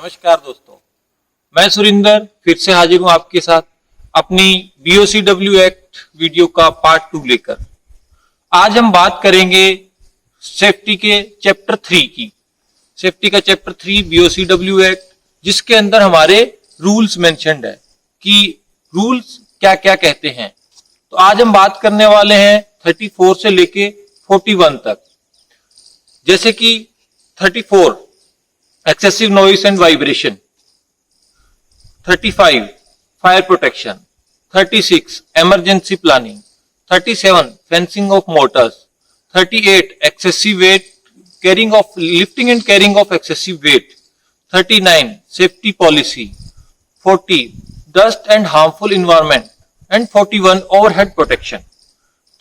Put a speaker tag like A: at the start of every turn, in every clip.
A: नमस्कार दोस्तों, मैं सुरिंदर फिर से हाजिर हूं आपके साथ अपनी BOCW एक्ट वीडियो का पार्ट 2 लेकर। आज हम बात करेंगे सेफ्टी के चैप्टर 3 की। सेफ्टी का चैप्टर 3 BOCW एक्ट, जिसके अंदर हमारे रूल्स मेंशन्ड है कि रूल्स क्या क्या कहते हैं। तो आज हम बात करने वाले हैं 34 से लेके 41 तक। जैसे कि 34 excessive noise and vibration, 35 fire protection, 36 emergency planning, 37 fencing of motors, 38 excessive weight carrying of lifting and carrying of excessive weight, 39 safety policy, 40 dust and harmful environment and 41 overhead protection।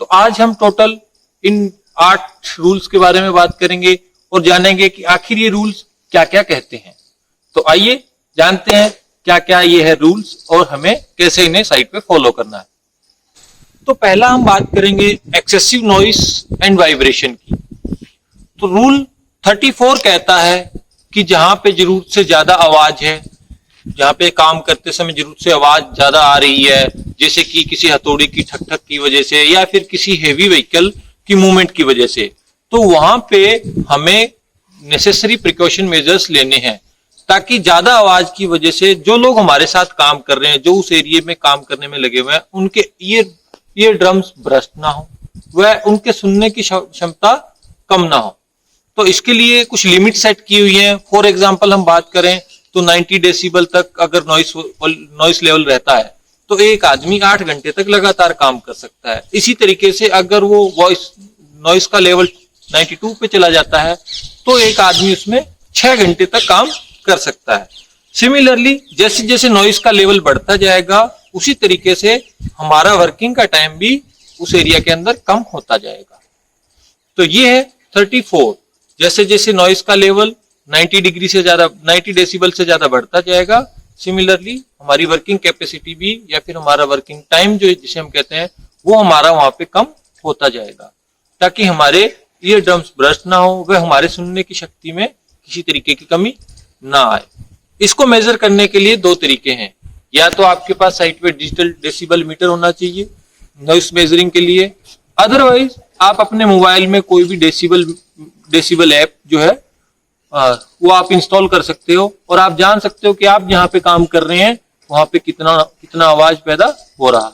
A: तो आज हम टोटल इन 8 rules के बारे में बात करेंगे और जानेंगे कि आखिर ये रूल्स क्या क्या कहते हैं। तो आइए जानते हैं क्या क्या ये है रूल्स और हमें कैसे इन्हें साइट पे फॉलो करना है। तो पहला हम बात करेंगे एक्सेसिव नॉइस एंड वाइब्रेशन की। तो रूल 34 कहता है कि जहां पे जरूरत से ज्यादा आवाज है, जहां पे काम करते समय जरूरत से आवाज ज्यादा आ रही है, जैसे कि किसी हथौड़ी की ठक ठक की वजह से या फिर किसी हेवी व्हीकल की मूवमेंट की वजह से, तो वहां पे हमें नेसेसरी प्रिकॉशन मेजर्स लेने हैं ताकि ज्यादा आवाज की वजह से जो लोग हमारे साथ काम कर रहे हैं, जो उस एरिया में काम करने में लगे हुए हैं, उनके ईयर ड्रम्स ब्रस्ट ना हो, वह उनके सुनने की क्षमता कम ना हो। तो इसके लिए कुछ लिमिट सेट की हुई है। फॉर एग्जांपल हम बात करें तो 90 डेसिबल तक अगर नॉइस लेवल रहता है तो एक आदमी 8 घंटे तक लगातार काम कर सकता है। इसी तरीके से अगर वो नॉइस का लेवल 92 पे चला जाता है तो एक आदमी उसमें 6 घंटे तक काम कर सकता है। सिमिलरली जैसे जैसे नॉइस का लेवल बढ़ता जाएगा उसी तरीके से हमारा वर्किंग का टाइम भी उस एरिया के अंदर कम होता जाएगा। तो ये है 34। जैसे जैसे नॉइस का लेवल 90 डेसिबल से ज्यादा बढ़ता जाएगा, सिमिलरली हमारी वर्किंग कैपेसिटी भी या फिर हमारा वर्किंग टाइम जो जिसे हम कहते हैं वो हमारा वहां पे कम होता जाएगा, ताकि हमारे ईयर ड्रम्स ब्रस्ट ना हो, वह हमारे सुनने की शक्ति में किसी तरीके की कमी ना आए। इसको मेजर करने के लिए 2 तरीके हैं। या तो आपके पास साइट पे डिजिटल डेसिबल मीटर होना चाहिए नॉइस मेजरिंग के लिए, अदरवाइज आप अपने मोबाइल में कोई भी डेसिबल ऐप जो है वो आप इंस्टॉल कर सकते हो और आप जान सकते हो कि आप जहाँ पे काम कर रहे हैं वहां पे कितना आवाज पैदा हो रहा है।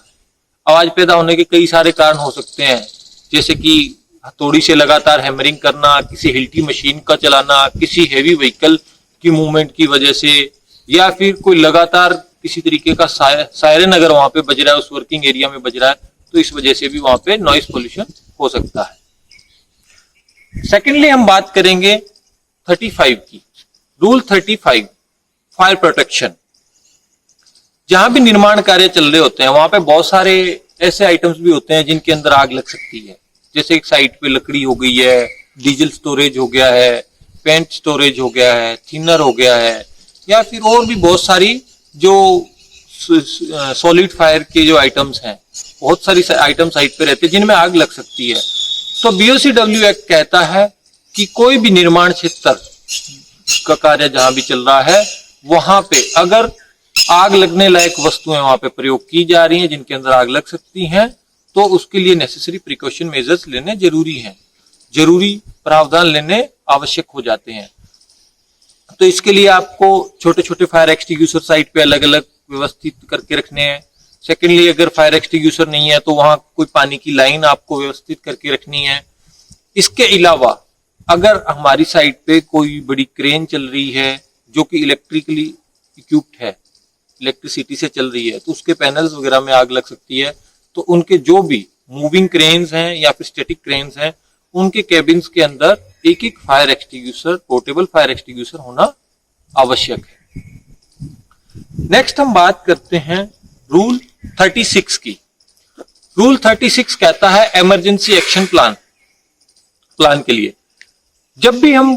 A: आवाज पैदा होने के कई सारे कारण हो सकते हैं, जैसे कि हथौड़ी से लगातार हैमरिंग करना, किसी हिल्टी मशीन का चलाना, किसी हेवी व्हीकल की मूवमेंट की वजह से, या फिर कोई लगातार किसी तरीके का सायरन अगर वहां पे बज रहा है, उस वर्किंग एरिया में बज रहा है, तो इस वजह से भी वहां पे नॉइस पोल्यूशन हो सकता है। सेकेंडली हम बात करेंगे 35 की। Rule 35 fire protection. जहां भी निर्माण कार्य चल रहे होते हैं वहां पे बहुत सारे ऐसे आइटम्स भी होते हैं जिनके अंदर आग लग सकती है। जैसे एक साइट पे लकड़ी हो गई है, डीजल स्टोरेज हो गया है, पेंट स्टोरेज हो गया है, थिनर हो गया है, या फिर और भी बहुत सारी जो सॉलिड फायर के जो आइटम्स हैं, बहुत सारी आइटम साइट पे रहते हैं जिनमें आग लग सकती है। तो BOCW एक्ट कहता है कि कोई भी निर्माण क्षेत्र का कार्य जहां भी चल रहा है वहां पे अगर आग लगने लायक वस्तुएं वहां पे प्रयोग की जा रही हैं जिनके अंदर आग लग सकती हैं, तो उसके लिए नेसेसरी प्रिकॉशन मेजर्स लेने जरूरी हैं, जरूरी प्रावधान लेने आवश्यक हो जाते हैं। तो इसके लिए आपको छोटे छोटे फायर एक्सटिंग्विशर साइट पे अलग अलग व्यवस्थित करके रखने हैं। सेकेंडली अगर फायर एक्सटिंग्विशर नहीं है तो वहां कोई पानी की लाइन आपको व्यवस्थित करके रखनी है। इसके अलावा अगर हमारी साइट पे कोई बड़ी क्रेन चल रही है जो कि इलेक्ट्रिकली इक्विप्ड है, इलेक्ट्रिसिटी से चल रही है, तो उसके पैनल्स वगैरह में आग लग सकती है। तो उनके जो भी मूविंग क्रेन्स हैं या फिर स्टैटिक क्रेन्स हैं, उनके केबिन्स के अंदर एक एक fire extinguisher, portable fire extinguisher होना आवश्यक है। नेक्स्ट हम बात करते हैं रूल 36 की। रूल 36 कहता है इमरजेंसी एक्शन प्लान के लिए जब भी हम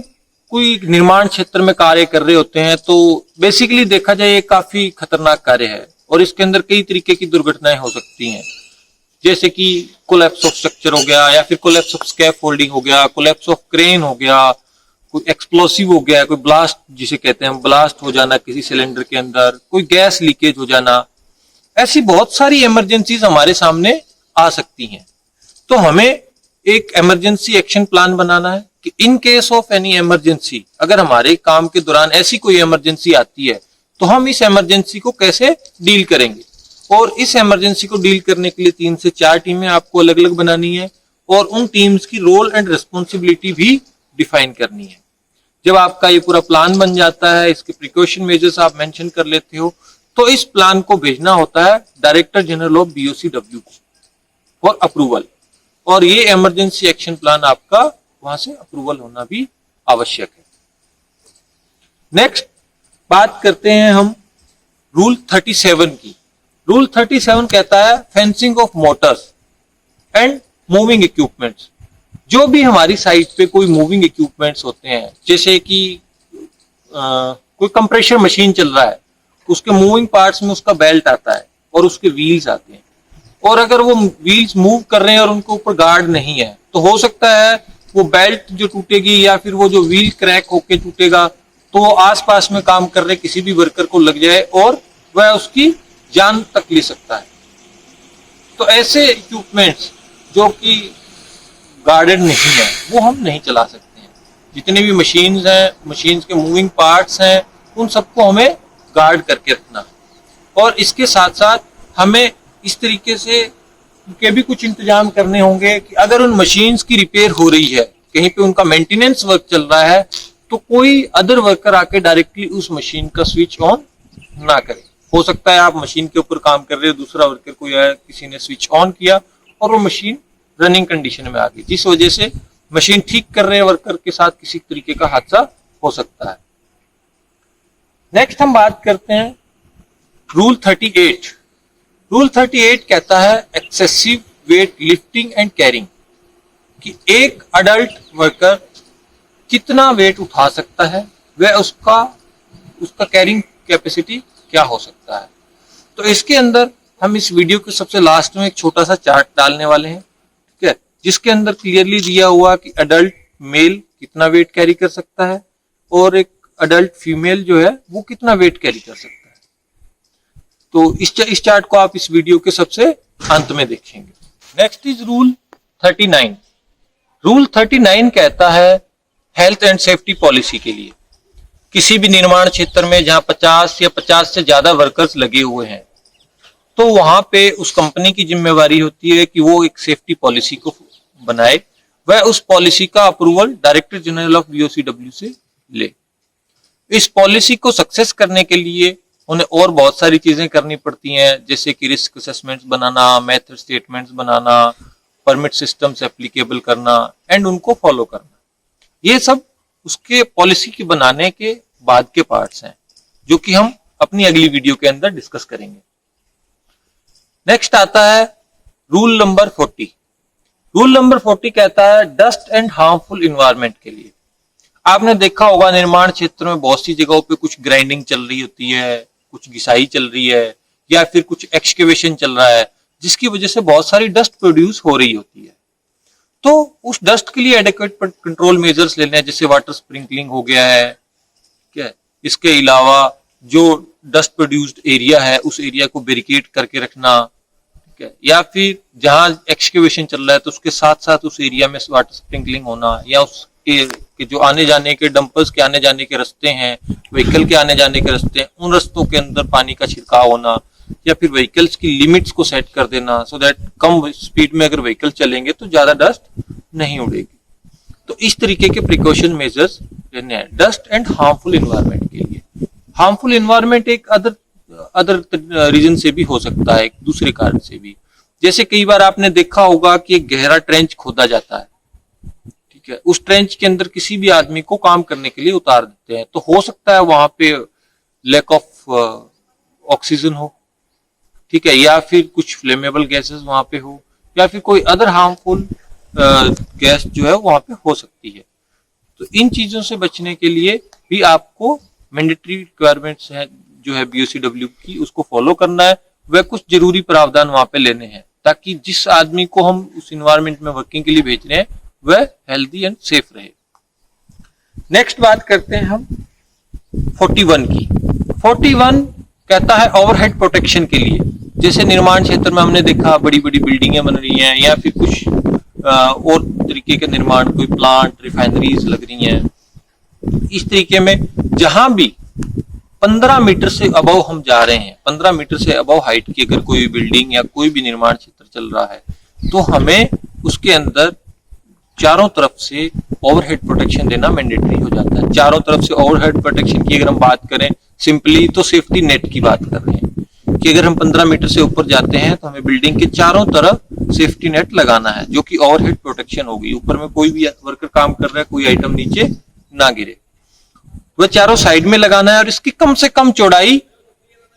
A: कोई निर्माण क्षेत्र में कार्य कर रहे होते हैं तो बेसिकली देखा जाए ये काफी खतरनाक कार्य है और इसके अंदर कई तरीके की दुर्घटनाएं हो सकती हैं, जैसे कि कोलैप्स ऑफ स्ट्रक्चर हो गया या फिर कोलैप्स ऑफ स्कैफोल्डिंग हो गया, कोलैप्स ऑफ क्रेन हो गया, कोई एक्सप्लोसिव हो गया, कोई ब्लास्ट जिसे कहते हैं, ब्लास्ट हो जाना किसी सिलेंडर के अंदर, कोई गैस लीकेज हो जाना, ऐसी बहुत सारी इमरजेंसीज हमारे सामने आ सकती हैं। तो हमें एक इमरजेंसी एक्शन प्लान बनाना है कि in case of any emergency, अगर हमारे काम के दौरान ऐसी कोई इमरजेंसी आती है तो हम इस इमरजेंसी को कैसे डील करेंगे। और इस इमरजेंसी को डील करने के लिए 3 से 4 टीमें आपको अलग अलग बनानी है और उन टीम्स की रोल एंड रिस्पॉन्सिबिलिटी भी डिफाइन करनी है। जब आपका ये पूरा प्लान बन जाता है, इसके प्रिकॉशन मेजर्स आप मेंशन कर लेते हो, तो इस प्लान को भेजना होता है डायरेक्टर जनरल ऑफ बीओसीडब्ल्यू को फॉर अप्रूवल। और ये इमरजेंसी एक्शन प्लान आपका वहां से अप्रूवल होना भी आवश्यक है। नेक्स्ट बात करते हैं हम रूल 37 की। रूल 37 कहता है fencing of Motors and moving equipments. जो भी हमारी साइट पे कोई मूविंग इक्विपमेंट्स होते हैं, जैसे कि कोई कंप्रेशर मशीन चल रहा है, उसके मूविंग पार्ट्स में उसका बेल्ट आता है और उसके व्हील्स आते हैं, और अगर वो व्हील्स मूव कर रहे हैं और उनके ऊपर गार्ड नहीं है तो हो सकता है वो बेल्ट जो टूटेगी या फिर वो जो व्हील क्रैक होके टूटेगा तो आसपास में काम कर रहे किसी भी वर्कर को लग जाए और वह उसकी जान तक ले सकता है। तो ऐसे इक्विपमेंट्स जो कि गार्डेड नहीं है वो हम नहीं चला सकते हैं। जितने भी मशीन्स हैं, मशीन्स के मूविंग पार्ट्स हैं, उन सबको हमें गार्ड करके रखना है। और इसके साथ साथ हमें इस तरीके से के भी कुछ इंतजाम करने होंगे कि अगर उन मशीन्स की रिपेयर हो रही है, कहीं पे उनका मेंटेनेंस वर्क चल रहा है, तो कोई अदर वर्कर आके डायरेक्टली उस मशीन का स्विच ऑन ना करे। हो सकता है आप मशीन के ऊपर काम कर रहे हो, दूसरा वर्कर कोई आया, किसी ने स्विच ऑन किया और वो मशीन रनिंग कंडीशन में आ गई, जिस वजह से मशीन ठीक कर रहे वर्कर के साथ किसी तरीके का हादसा हो सकता है। नेक्स्ट हम बात करते हैं रूल 38। रूल 38 कहता है excessive weight lifting and carrying, कि एक अडल्ट वर्कर कितना वेट उठा सकता है, वह उसका कैरिंग कैपेसिटी क्या हो सकता है। तो इसके अंदर हम इस वीडियो के सबसे लास्ट में एक छोटा सा चार्ट डालने वाले हैं, ठीक है, जिसके अंदर क्लियरली दिया हुआ कि अडल्ट मेल कितना वेट कैरी कर सकता है और एक अडल्ट फीमेल जो है वो कितना वेट कैरी कर सकता है। तो इस चार्ट को आप इस वीडियो के सबसे अंत में देखेंगे। Next is rule 39। रूल 39 कहता है हेल्थ एंड सेफ्टी पॉलिसी के लिए किसी भी निर्माण क्षेत्र में जहां 50 या 50 से ज्यादा वर्कर्स लगे हुए हैं, तो वहां पे उस कंपनी की जिम्मेवारी होती है कि वो एक सेफ्टी पॉलिसी को बनाए, वह उस पॉलिसी का approval director general of BOCW से ले। इस पॉलिसी को सक्सेस करने के लिए उन्हें और बहुत सारी चीजें करनी पड़ती हैं, जैसे कि रिस्क असेसमेंट्स बनाना, मेथड स्टेटमेंट्स बनाना, परमिट सिस्टम्स एप्लीकेबल करना एंड उनको फॉलो करना। ये सब उसके पॉलिसी के बनाने के बाद के पार्ट्स हैं, जो कि हम अपनी अगली वीडियो के अंदर डिस्कस करेंगे। नेक्स्ट आता है रूल नंबर 40। रूल नंबर 40 कहता है डस्ट एंड हार्मफुल इन्वायरमेंट के लिए। आपने देखा होगा निर्माण क्षेत्र में बहुत सी जगहों पे कुछ ग्राइंडिंग चल रही होती है, कुछ घिसाई चल रही है या फिर कुछ एक्सकेवेशन चल रहा है, जिसकी वजह से बहुत सारी डस्ट प्रोड्यूस हो रही होती है। तो उस डस्ट के लिए एडिक्वेट कंट्रोल मेजर्स लेने हैं, जैसे वाटर स्प्रिंकलिंग हो गया है, क्या है, इसके अलावा जो डस्ट प्रोड्यूस्ड एरिया है उस एरिया को बैरिकेड करके रखना, ठीक है, या फिर जहां एक्सकेवेशन चल रहा है तो उसके साथ साथ उस एरिया में वाटर स्प्रिंकलिंग होना, या उस के जो आने जाने के डंपर्स के आने जाने के रास्ते हैं, व्हीकल के आने जाने के रास्ते हैं, उन रास्तों के अंदर पानी का छिड़काव होना, या फिर व्हीकल्स की लिमिट्स को सेट कर देना सो दैट कम स्पीड में अगर व्हीकल चलेंगे तो ज्यादा डस्ट नहीं उड़ेगी। तो इस तरीके के प्रिकॉशन मेजर्स लेने हैं डस्ट एंड हार्मफुल इन्वायरमेंट के लिए। हार्मफुल इन्वायरमेंट एक अदर रीजन से भी हो सकता है, एक दूसरे कारण से भी। जैसे कई बार आपने देखा होगा कि एक गहरा ट्रेंच खोदा जाता है, ठीक है, उस ट्रेंच के अंदर किसी भी आदमी को काम करने के लिए उतार देते हैं, तो हो सकता है वहां पे लैक ऑफ ऑक्सीजन हो, ठीक है, या फिर कुछ फ्लेमेबल गैसेस वहां पे हो, या फिर कोई अदर हार्मफुल गैस जो है वहां पे हो सकती है। तो इन चीजों से बचने के लिए भी आपको मैंडेटरी रिक्वायरमेंट्स है जो है बीओसीडब्ल्यू की, उसको फॉलो करना है। वह कुछ जरूरी प्रावधान वहां पे लेने हैं ताकि जिस आदमी को हम उस इन्वायरमेंट में वर्किंग के लिए भेज रहे हैं वह हेल्दी एंड सेफ रहे। नेक्स्ट बात करते हैं हम 41 की। 41 कहता है ओवरहेड प्रोटेक्शन के लिए, जैसे निर्माण क्षेत्र में हमने देखा बड़ी बड़ी बिल्डिंगें बन रही हैं या फिर कुछ और तरीके के निर्माण, कोई प्लांट, रिफाइनरीज लग रही हैं, इस तरीके में जहां भी 15 मीटर से अबव हम जा रहे हैं, 15 मीटर से अबव हाइट की अगर कोई बिल्डिंग या कोई भी निर्माण क्षेत्र चल रहा है, तो हमें उसके अंदर चारों तरफ से ओवरहेड प्रोटेक्शन देना मैंडेटरी हो जाता है। चारों तरफ से ओवरहेड प्रोटेक्शन की अगर हम बात करें सिंपली, तो सेफ्टी नेट की बात कर रहे हैं कि अगर हम 15 मीटर से ऊपर जाते हैं तो हमें बिल्डिंग के चारों तरफ सेफ्टी नेट लगाना है, जो कि ओवरहेड प्रोटेक्शन होगी। ऊपर में कोई भी वर्कर काम कर रहा है, कोई आइटम नीचे ना गिरे, वह चारों साइड में लगाना है और इसकी कम से कम चौड़ाई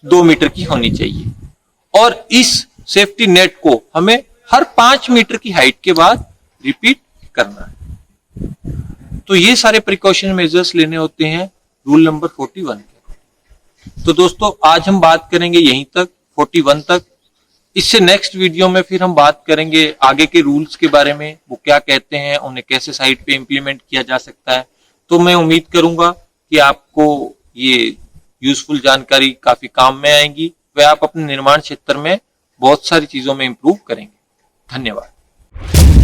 A: 2 मीटर की होनी चाहिए। और इस सेफ्टी नेट को हमें हर 5 मीटर की हाइट के बाद रिपीट करना है। तो ये सारे प्रिकॉशन मेजर्स लेने होते हैं रूल नंबर 41 के। तो दोस्तों आज हम बात करेंगे यहीं तक, 41 तक। इससे नेक्स्ट वीडियो में फिर हम बात करेंगे आगे के रूल्स के बारे में, वो क्या कहते हैं, उन्हें कैसे साइट पे इंप्लीमेंट किया जा सकता है। तो मैं उम्मीद करूंगा कि आपको ये यूजफुल जानकारी काफी काम में आएगी व आप अपने निर्माण क्षेत्र में बहुत सारी चीजों में इंप्रूव करेंगे। धन्यवाद।